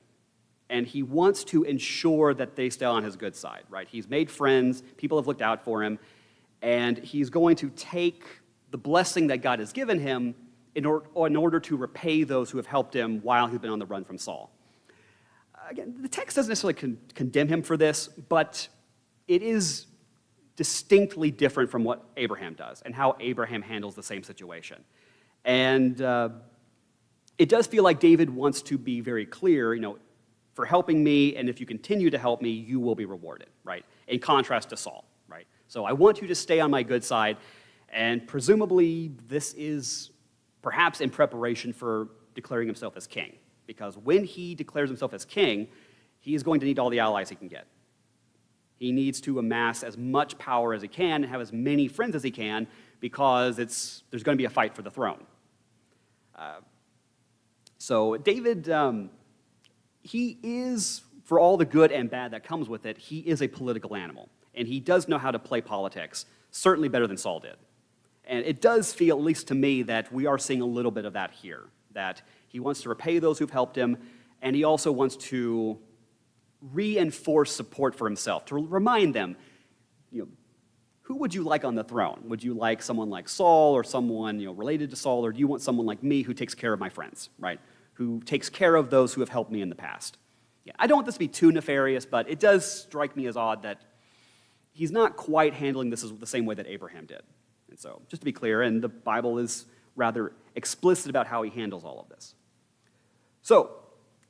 Speaker 1: And he wants to ensure that they stay on his good side, right? He's made friends, people have looked out for him, and he's going to take the blessing that God has given him in order to repay those who have helped him while he's been on the run from Saul. Again, the text doesn't necessarily condemn him for this, but it is distinctly different from what Abraham does and how Abraham handles the same situation. And it does feel like David wants to be very clear, for helping me, and if you continue to help me, you will be rewarded, right? In contrast to Saul, right? So I want you to stay on my good side, and presumably this is perhaps in preparation for declaring himself as king, because when he declares himself as king, he is going to need all the allies he can get. He needs to amass as much power as he can and have as many friends as he can, because there's going to be a fight for the throne. So David, he is, for all the good and bad that comes with it, he is a political animal. And he does know how to play politics, certainly better than Saul did. And it does feel, at least to me, that we are seeing a little bit of that here, that he wants to repay those who've helped him, and he also wants to reinforce support for himself, to remind them, who would you like on the throne? Would you like someone like Saul or someone related to Saul, or do you want someone like me who takes care of my friends, right? Who takes care of those who have helped me in the past? Yeah, I don't want this to be too nefarious, but it does strike me as odd that he's not quite handling this the same way that Abraham did. And so, just to be clear, and the Bible is rather explicit about how he handles all of this. So,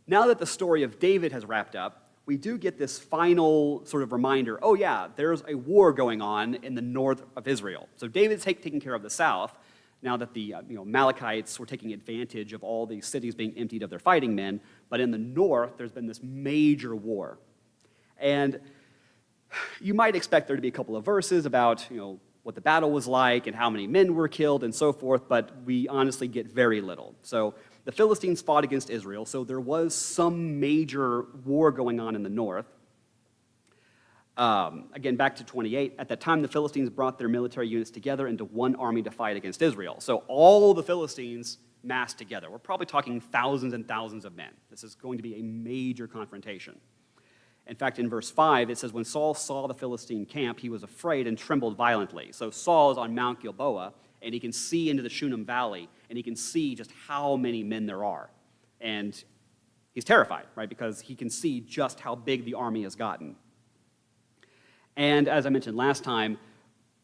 Speaker 1: now that the story of David has wrapped up, we do get this final sort of reminder, oh yeah, there's a war going on in the north of Israel. So David's taking care of the south, now that the Amalekites were taking advantage of all these cities being emptied of their fighting men, but in the north, there's been this major war. And you might expect there to be a couple of verses about, what the battle was like and how many men were killed and so forth, but we honestly get very little. So the Philistines fought against Israel, so there was some major war going on in the north. Again, back to 28, at that time the Philistines brought their military units together into one army to fight against Israel. So all the Philistines massed together. We're probably talking thousands and thousands of men. This is going to be a major confrontation. In fact, in verse 5, it says, when Saul saw the Philistine camp, he was afraid and trembled violently. So Saul is on Mount Gilboa, and he can see into the Shunem Valley, and he can see just how many men there are. And he's terrified, right, because he can see just how big the army has gotten. And as I mentioned last time,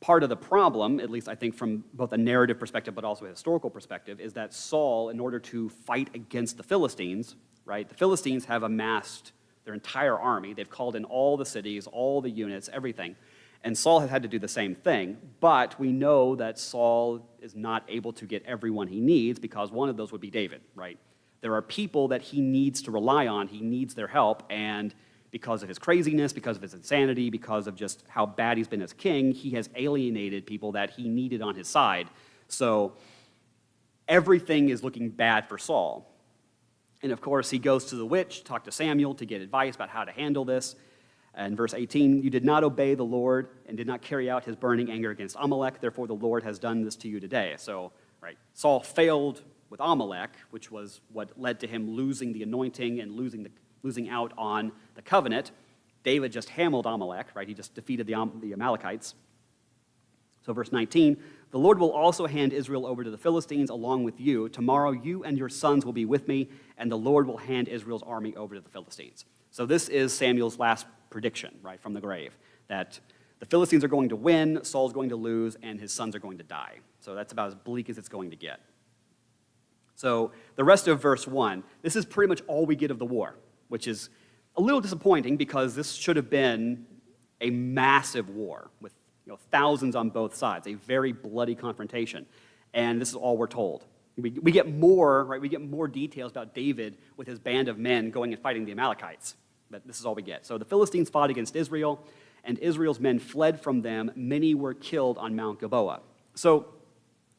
Speaker 1: part of the problem, at least I think from both a narrative perspective but also a historical perspective, is that Saul, in order to fight against the Philistines, right, the Philistines have amassed their entire army. They've called in all the cities, all the units, everything. And Saul has had to do the same thing, but we know that Saul is not able to get everyone he needs because one of those would be David, right? There are people that he needs to rely on, he needs their help, and because of his craziness, because of his insanity, because of just how bad he's been as king, he has alienated people that he needed on his side. So everything is looking bad for Saul. And of course, he goes to the witch, talk to Samuel to get advice about how to handle this. And verse 18, you did not obey the Lord and did not carry out his burning anger against Amalek, therefore the Lord has done this to you today. So, right, Saul failed with Amalek, which was what led to him losing the anointing and losing out on the covenant. David just hammered Amalek, right? He just defeated the Amalekites. So verse 19, the Lord will also hand Israel over to the Philistines along with you. Tomorrow you and your sons will be with me, and the Lord will hand Israel's army over to the Philistines. So this is Samuel's last prediction, right, from the grave, that the Philistines are going to win, Saul's going to lose, and his sons are going to die. So that's about as bleak as it's going to get. So the rest of verse 1, this is pretty much all we get of the war, which is a little disappointing because this should have been a massive war with thousands on both sides, a very bloody confrontation. And this is all we're told. We get more, right? We get more details about David with his band of men going and fighting the Amalekites. But this is all we get. So the Philistines fought against Israel, and Israel's men fled from them. Many were killed on Mount Gilboa. So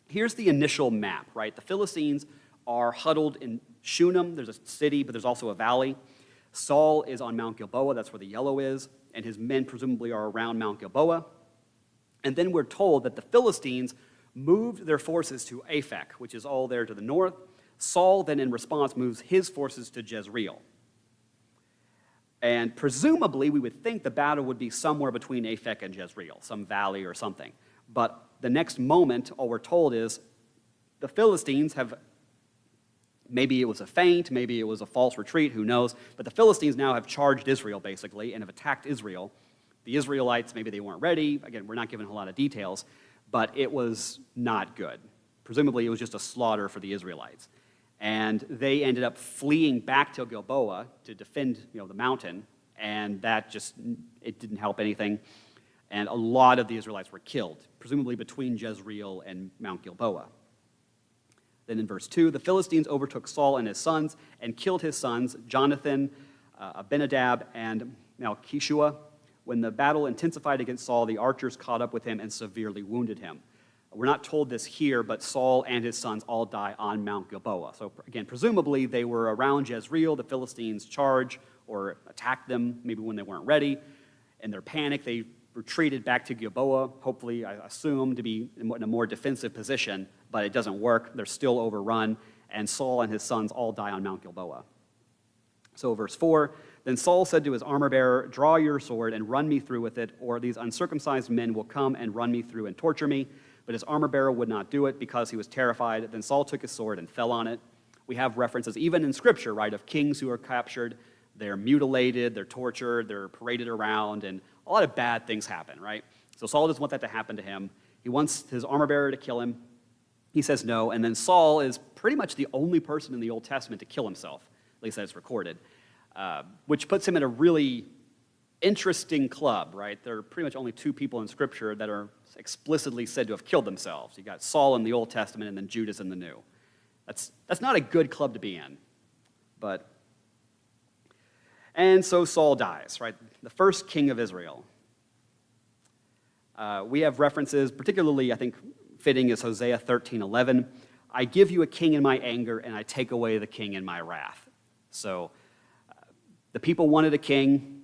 Speaker 1: here's the initial map, right? The Philistines are huddled in Shunem. There's a city, but there's also a valley. Saul is on Mount Gilboa. That's where the yellow is. And his men presumably are around Mount Gilboa. And then we're told that the Philistines moved their forces to Aphek, which is all there to the north. Saul then, in response, moves his forces to Jezreel. And presumably, we would think the battle would be somewhere between Aphek and Jezreel, some valley or something. But the next moment, all we're told is the Philistines have, maybe it was a feint, maybe it was a false retreat, who knows, but the Philistines now have charged Israel, basically, and have attacked Israel. The Israelites, maybe they weren't ready. Again, we're not given a lot of details, but it was not good. Presumably, it was just a slaughter for the Israelites. And they ended up fleeing back to Gilboa to defend, the mountain, and that it didn't help anything. And a lot of the Israelites were killed, presumably between Jezreel and Mount Gilboa. Then in verse 2, the Philistines overtook Saul and his sons and killed his sons, Jonathan, Abinadab, and Malchishua. When the battle intensified against Saul, the archers caught up with him and severely wounded him. We're not told this here, but Saul and his sons all die on Mount Gilboa. So again, presumably they were around Jezreel. The Philistines charged or attacked them, maybe when they weren't ready. In their panic, they retreated back to Gilboa, hopefully, I assume, to be in a more defensive position, but it doesn't work. They're still overrun, and Saul and his sons all die on Mount Gilboa. So verse 4, then Saul said to his armor-bearer, draw your sword and run me through with it, or these uncircumcised men will come and run me through and torture me. But his armor-bearer would not do it because he was terrified. Then Saul took his sword and fell on it. We have references, even in Scripture, right, of kings who are captured. They're mutilated, they're tortured, they're paraded around, and a lot of bad things happen, right? So Saul doesn't want that to happen to him. He wants his armor-bearer to kill him. He says no, and then Saul is pretty much the only person in the Old Testament to kill himself, at least that's recorded, which puts him in a really interesting club, right? There are pretty much only two people in Scripture that are explicitly said to have killed themselves. You got Saul in the Old Testament and then Judas in the New. That's not a good club to be in, but... And so Saul dies, right? The first king of Israel. We have references, particularly, I think, fitting is Hosea 13:11. I give you a king in my anger, and I take away the king in my wrath. So the people wanted a king.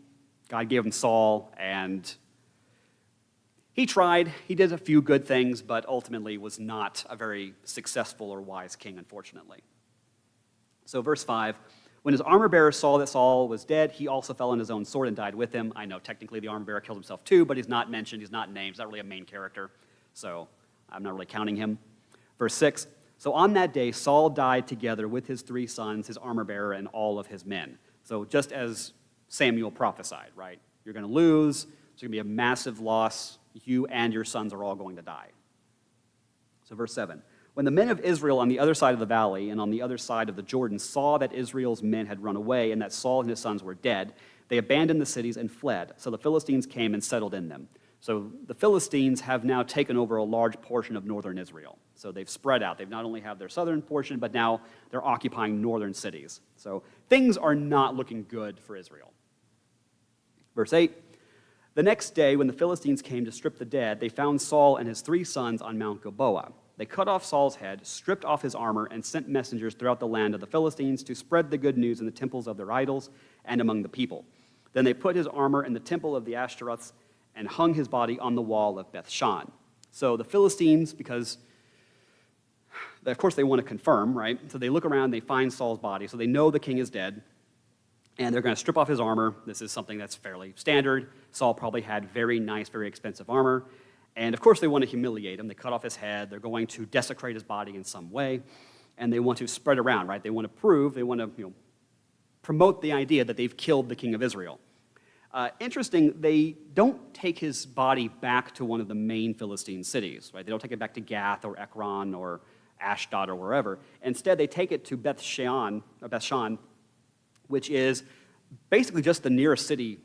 Speaker 1: God gave him Saul, and he tried. He did a few good things, but ultimately was not a very successful or wise king, unfortunately. So verse 5, when his armor-bearer saw that Saul was dead, he also fell on his own sword and died with him. I know technically the armor-bearer killed himself too, but he's not mentioned, he's not named, he's not really a main character, so I'm not really counting him. Verse 6, so on that day Saul died together with his 3 sons, his armor-bearer, and all of his men. So just as Samuel prophesied, right? You're going to lose, it's going to be a massive loss, you and your sons are all going to die. So verse 7, when the men of Israel on the other side of the valley and on the other side of the Jordan saw that Israel's men had run away and that Saul and his sons were dead, they abandoned the cities and fled. So the Philistines came and settled in them. So the Philistines have now taken over a large portion of northern Israel. So they've spread out. They've not only have their southern portion, but now they're occupying northern cities. So things are not looking good for Israel. Verse 8, the next day when the Philistines came to strip the dead, they found Saul and his 3 sons on Mount Gilboa. They cut off Saul's head, stripped off his armor, and sent messengers throughout the land of the Philistines to spread the good news in the temples of their idols and among the people. Then they put his armor in the temple of the Ashtoreths and hung his body on the wall of Beth-shan. So the Philistines, because of course they want to confirm, right? So they look around, they find Saul's body, so they know the king is dead, and they're going to strip off his armor. This is something that's fairly standard. Saul probably had very nice, very expensive armor. And of course they want to humiliate him. They cut off his head. They're going to desecrate his body in some way. And they want to spread around, right? They want to prove, they want to promote the idea that they've killed the king of Israel. Interesting, they don't take his body back to one of the main Philistine cities, right? They don't take it back to Gath or Ekron or Ashdod or wherever. Instead, they take it to Beth-shan, which is basically just the nearest city.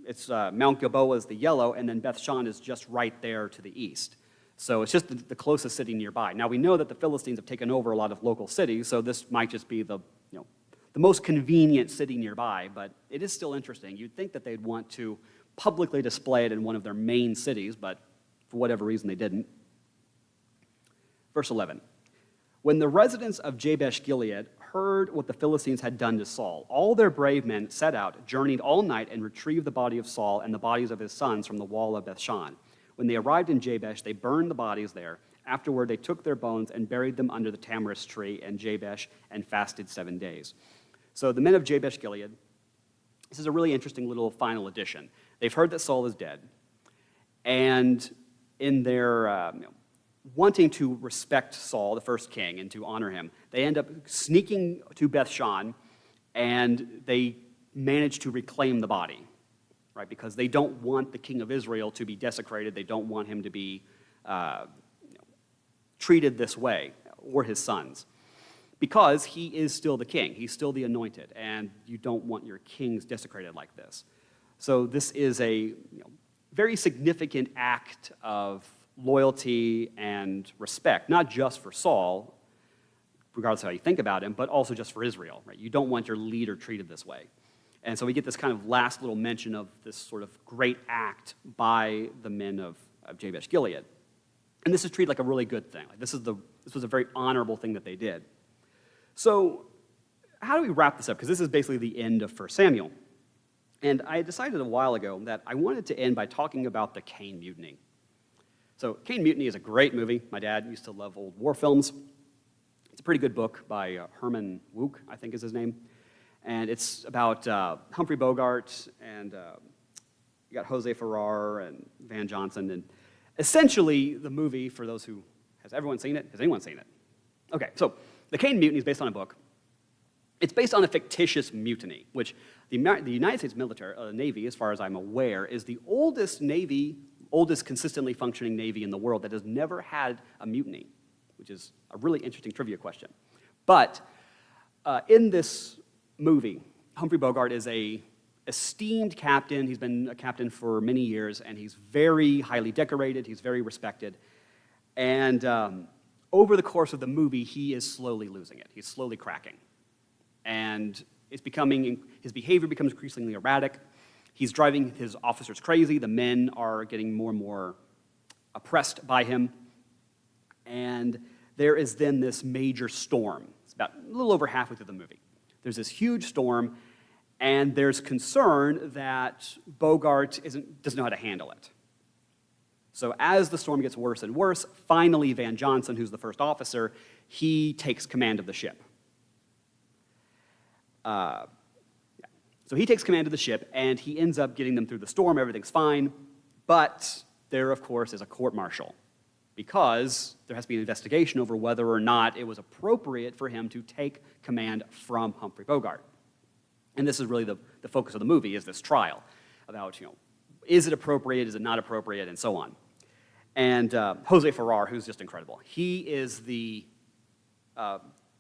Speaker 1: It's Mount Gilboa is the yellow, and then Beth-shan is just right there to the east. So it's just the closest city nearby. Now, we know that the Philistines have taken over a lot of local cities, so this might just be the most convenient city nearby, but it is still interesting. You'd think that they'd want to publicly display it in one of their main cities, but for whatever reason they didn't. Verse 11. When the residents of Jabesh-Gilead heard what the Philistines had done to Saul, all their brave men set out, journeyed all night, and retrieved the body of Saul and the bodies of his sons from the wall of Beth-shan. When they arrived in Jabesh, they burned the bodies there. Afterward, they took their bones and buried them under the tamarisk tree in Jabesh and fasted 7 days. So the men of Jabesh-Gilead, this is a really interesting little final addition. They've heard that Saul is dead, and in their wanting to respect Saul, the first king, and to honor him, they end up sneaking to Beth-shan, and they manage to reclaim the body, right? Because they don't want the king of Israel to be desecrated. They don't want him to be treated this way, or his sons, because he is still the king. He's still the anointed, and you don't want your kings desecrated like this. So this is a very significant act of loyalty and respect, not just for Saul, regardless of how you think about him, but also just for Israel, right? You don't want your leader treated this way. And so we get this kind of last little mention of this sort of great act by the men of Jabesh-Gilead. And this is treated like a really good thing. Like this was a very honorable thing that they did. So how do we wrap this up? Because this is basically the end of 1 Samuel. And I decided a while ago that I wanted to end by talking about the Cain Mutiny. So Cain Mutiny is a great movie. My dad used to love old war films. It's a pretty good book by Herman Wouk, I think is his name. And it's about Humphrey Bogart, and you got Jose Ferrer and Van Johnson. And essentially, the movie, for those who, has everyone seen it? Has anyone seen it? Okay, so the Cain Mutiny is based on a book. It's based on a fictitious mutiny, which the United States military, Navy, as far as I'm aware, is the oldest consistently functioning Navy in the world that has never had a mutiny, which is a really interesting trivia question. But in this movie, Humphrey Bogart is an esteemed captain. He's been a captain for many years, and he's very highly decorated. He's very respected. And over the course of the movie, he is slowly losing it. He's slowly cracking. And his behavior becomes increasingly erratic. He's driving his officers crazy. The men are getting more and more oppressed by him. And there is then this major storm. It's about a little over halfway through the movie. There's this huge storm, and there's concern that Bogart doesn't know how to handle it. So as the storm gets worse and worse, finally Van Johnson, who's the first officer, he takes command of the ship. So he takes command of the ship, and he ends up getting them through the storm. Everything's fine. But there, of course, is a court-martial, because there has to be an investigation over whether or not it was appropriate for him to take command from Humphrey Bogart. And this is really the focus of the movie, is this trial about, is it appropriate, is it not appropriate, and so on. And Jose Ferrer, who's just incredible, he is the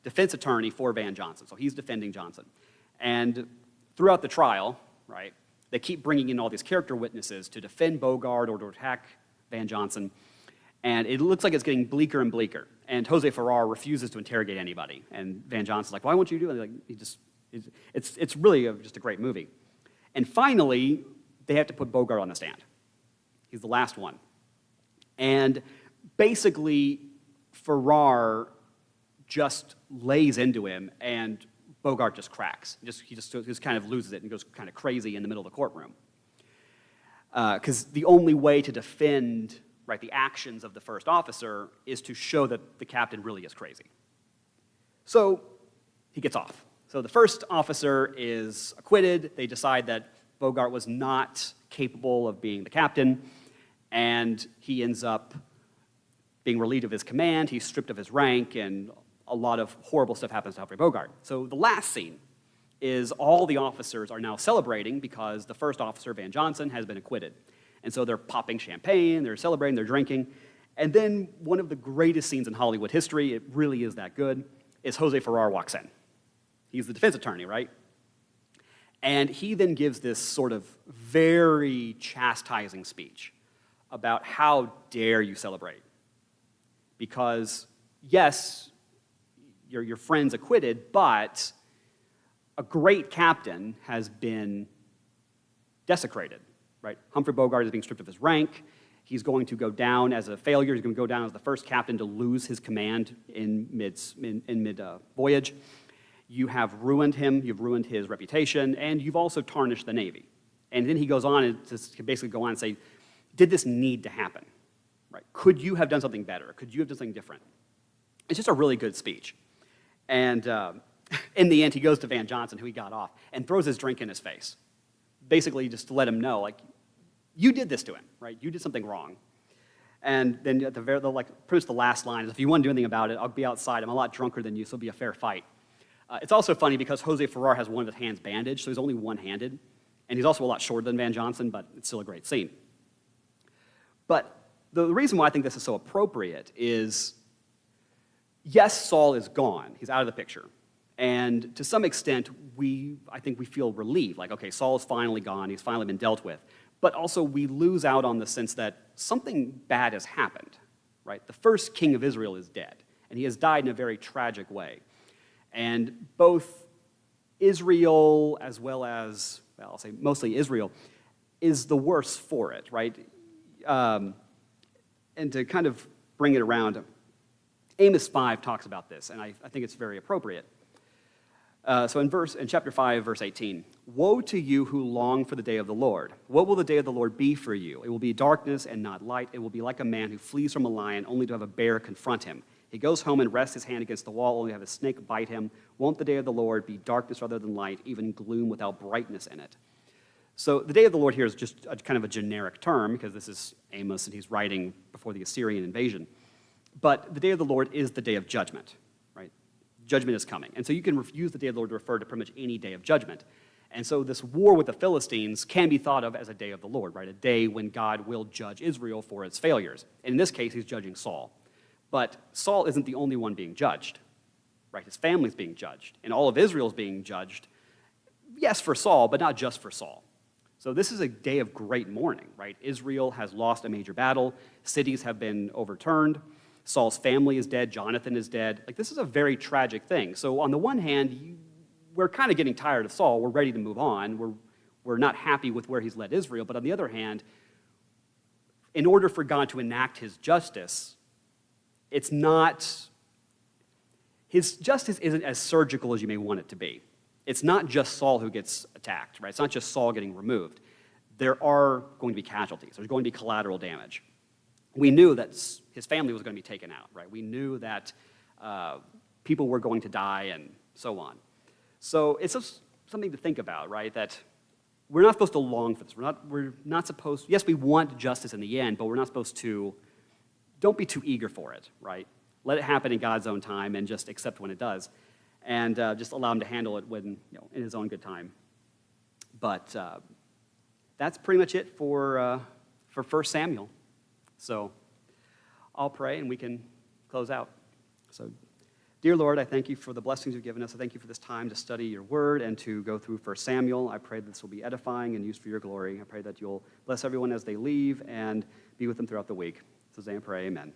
Speaker 1: defense attorney for Van Johnson, so he's defending Johnson. And throughout the trial, right, they keep bringing in all these character witnesses to defend Bogart or to attack Van Johnson, and it looks like it's getting bleaker and bleaker. And Jose Ferrer refuses to interrogate anybody, and Van Johnson's like, "Why won't you do it?" Like, it's really just a great movie. And finally, they have to put Bogart on the stand. He's the last one. And basically, Farrar just lays into him, and Bogart just cracks. He just kind of loses it and goes kind of crazy in the middle of the courtroom. Because the only way to defend, right, the actions of the first officer is to show that the captain really is crazy. So he gets off. So the first officer is acquitted. They decide that Bogart was not capable of being the captain, and he ends up being relieved of his command. He's stripped of his rank, and a lot of horrible stuff happens to Humphrey Bogart. So the last scene is all the officers are now celebrating because the first officer, Van Johnson, has been acquitted. And so they're popping champagne, they're celebrating, they're drinking. And then one of the greatest scenes in Hollywood history, it really is that good, is Jose Farrar walks in. He's the defense attorney, right? And he then gives this sort of very chastising speech about how dare you celebrate. Because, yes, your friend's acquitted, but a great captain has been desecrated, right? Humphrey Bogart is being stripped of his rank. He's going to go down as a failure. He's going to go down as the first captain to lose his command in mid-voyage. You have ruined him, you've ruined his reputation, and you've also tarnished the Navy. And then he goes on to basically go on and say, did this need to happen? Right? Could you have done something better? Could you have done something different? It's just a really good speech. And in the end, he goes to Van Johnson, who he got off, and throws his drink in his face, basically just to let him know, like, you did this to him, right? You did something wrong. And then at pretty much the last line is, if you want to do anything about it, I'll be outside. I'm a lot drunker than you, so it'll be a fair fight. It's also funny because Jose Farrar has one of his hands bandaged, so he's only one-handed. And he's also a lot shorter than Van Johnson, but it's still a great scene. But the reason why I think this is so appropriate is, yes, Saul is gone. He's out of the picture. And to some extent, I think we feel relieved. Like, okay, Saul is finally gone. He's finally been dealt with. But also, we lose out on the sense that something bad has happened, right? The first king of Israel is dead, and he has died in a very tragic way. And both Israel, as well as, well, I'll say mostly Israel, is the worse for it, right? And to kind of bring it around, Amos 5 talks about this, and I think it's very appropriate. So in chapter 5, verse 18, woe to you who long for the day of the Lord. What will the day of the Lord be for you? It will be darkness and not light. It will be like a man who flees from a lion only to have a bear confront him. He goes home and rests his hand against the wall, only to have a snake bite him. Won't the day of the Lord be darkness rather than light, even gloom without brightness in it? So the day of the Lord here is just kind of a generic term, because this is Amos, and he's writing before the Assyrian invasion. But the day of the Lord is the day of judgment, right? Judgment is coming. And so you can use the day of the Lord to refer to pretty much any day of judgment. And so this war with the Philistines can be thought of as a day of the Lord, right? A day when God will judge Israel for its failures. And in this case, he's judging Saul. But Saul isn't the only one being judged, right? His family's being judged, and all of Israel's being judged, yes, for Saul, but not just for Saul. So this is a day of great mourning, right? Israel has lost a major battle. Cities have been overturned. Saul's family is dead. Jonathan is dead. Like, this is a very tragic thing. So on the one hand, we're kind of getting tired of Saul. We're ready to move on. We're not happy with where he's led Israel. But on the other hand, in order for God to enact his justice, it's not, his justice isn't as surgical as you may want it to be. It's not just Saul who gets attacked, right? It's not just Saul getting removed. There are going to be casualties. There's going to be collateral damage. We knew that his family was going to be taken out, right? We knew that people were going to die and so on. So it's just something to think about, right? That we're not supposed to long for this. We're not supposed, yes, we want justice in the end, but we're not supposed to, don't be too eager for it, right? Let it happen in God's own time and just accept when it does. And just allow him to handle it when, in his own good time. But that's pretty much it for 1 Samuel. So I'll pray and we can close out. So, dear Lord, I thank you for the blessings you've given us. I thank you for this time to study your word and to go through 1 Samuel. I pray that this will be edifying and used for your glory. I pray that you'll bless everyone as they leave and be with them throughout the week. So, I pray, amen.